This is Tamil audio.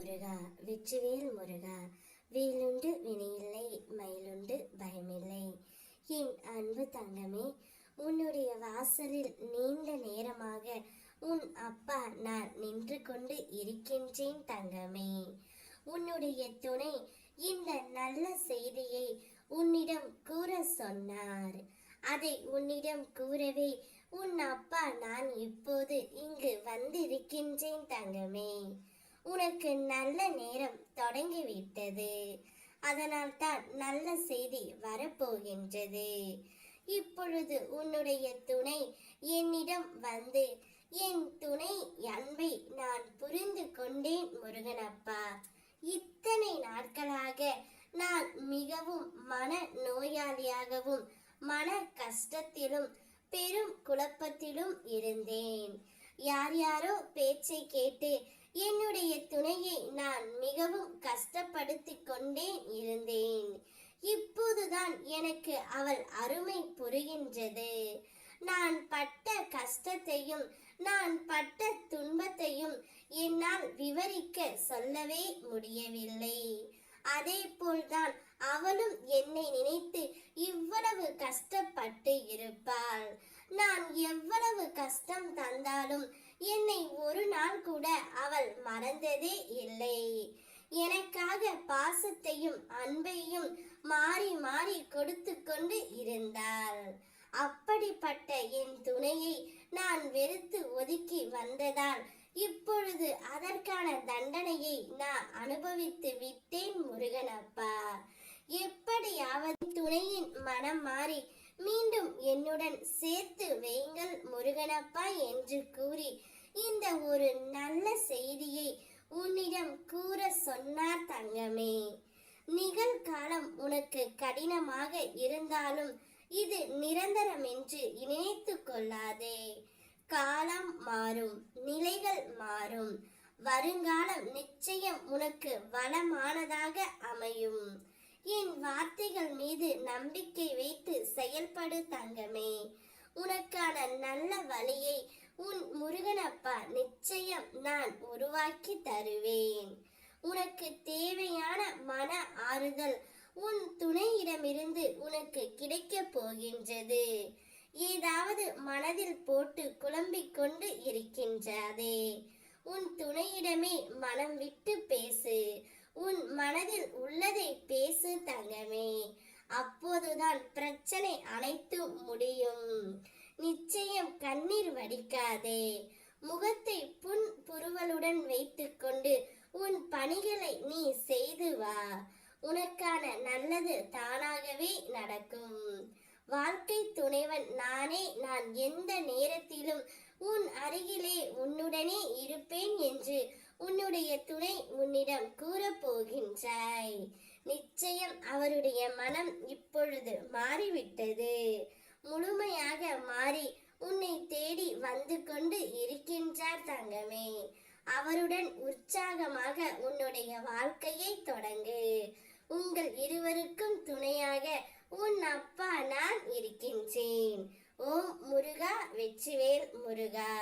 முருகா, வெற்றிவேல் முருகா, வேலுண்டு வினையில்லை, மயிலுண்டு பயமில்லை. என் அன்பு தங்கமே, உன்னுடைய வாசலில் நீண்ட நேரமாக உன் அப்பா நான் நின்று கொண்டு இருக்கின்றேன் தங்கமே. உன்னுடைய துணை இந்த நல்ல செய்தியை உன்னிடம் கூற சொன்னார். அதை உன்னிடம் கூறவே உன் அப்பா நான் இப்போது இங்கு வந்திருக்கின்றேன் தங்கமே. உனக்கு நல்ல நேரம் தொடங்கிவிட்டது. அதனால் தான் நல்ல செய்தி வரப்போகின்றது. இப்பொழுது உன்னுடைய துணை என்னிடம் வந்து, என் துணை அன்பை நான் புரிந்து கொண்டேன் முருகனப்பா. இத்தனை நாட்களாக நான் மிகவும் மன நோயாளியாகவும் மன கஷ்டத்திலும் பெரும் குழப்பத்திலும் இருந்தேன். யார் யாரோ பேச்சை கேட்டு என்னுடைய துணையை நான் மிகவும் கஷ்டப்படுத்தி கொண்டே இருந்தேன். இப்போதுதான் எனக்கு அவள் அருமை புரிகின்றது. நான் பட்ட கஷ்டத்தையும் நான் பட்ட துன்பத்தையும் என்னால் விவரிக்க சொல்லவே முடியவில்லை. அதே போல்தான் அவளும் என்னை நினைத்து இவ்வளவு கஷ்டப்பட்டு இருப்பாள். நான் எவ்வளவு கஷ்டம் தந்தாலும் என்னை ஒரு நாள் கூட அவள் மறந்ததே இல்லை. எனக்காக பாசத்தையும் அன்பையும் மாறி மாறி கொடுத்து கொண்டு இருந்தாள். அப்படிப்பட்ட என் துணையை நான் வெறுத்து ஒதுக்கி வந்ததால் இப்பொழுது அதற்கான தண்டனையை நான் அனுபவித்து விட்டேன் முருகனப்பா. எப்படியாவது துணையின் மனம் மாறி மீண்டும் என்னுடன் சேர்த்து வையுங்கள் முருகனப்பா என்று கூறி இந்த ஒரு நல்ல செய்தியை உன்னிடம் கூற சொன்னார் தங்கமே. நிகழ்காலம் உனக்கு கடினமாக இருந்தாலும் இது நிரந்தரம் என்று நினைத்து கொள்ளாதே. காலம் மாறும், நிலைகள் மாறும். வருங்காலம் நிச்சயம் உனக்கு வளமானதாக அமையும். என் வார்த்தைகள் மீது நம்பிக்கை வைத்து செயல்படு தங்கமே. உனக்கான நல்ல வழியை உன் முருகனப்பா நிச்சயம் நான் உருவாக்கி தருவேன். உனக்கு தேவையான மன ஆறுதல் உன் துணையிடமிருந்து உனக்கு கிடைக்க போகின்றது. ஏதாவது மனதில் போட்டு குழம்பிக் கொண்டு இருக்கின்றதே, உன் துணையிடமே மனம் விட்டு பேசு. உன் மனதில் உள்ளதை பேசு தங்கமே. அப்போதுதான் பிரச்சனை அனைத்தும் முடியும். நிச்சயம் கண்ணீர் வடிக்காதே. முகத்தை புன் புருவலுடன் வைத்துக்கொண்டு உன் பணிகளை நீ செய்து வா. உனக்கான நல்லது தானாகவே நடக்கும். வாழ்க்கை துணைவன் நானே. நான் எந்த நேரத்திலும் உன் அருகிலே உன்னுடனே இருப்பேன் என்று உன்னுடைய துணை உன்னிடம் கூறப்போகின்றாய். நிச்சயம் அவருடைய மனம் இப்பொழுது மாறிவிட்டது. முழுமையாக மாறி உன்னை தேடி வந்து கொண்டு இருக்கின்றார் தங்கமே. அவருடன் உற்சாகமாக உன்னுடைய வாழ்க்கையை தொடங்கு. உங்கள் இருவருக்கும் துணையாக உன் அப்பா நான் இருக்கின்றேன். ஓம் முருகா, வெற்றிவேல் முருகா.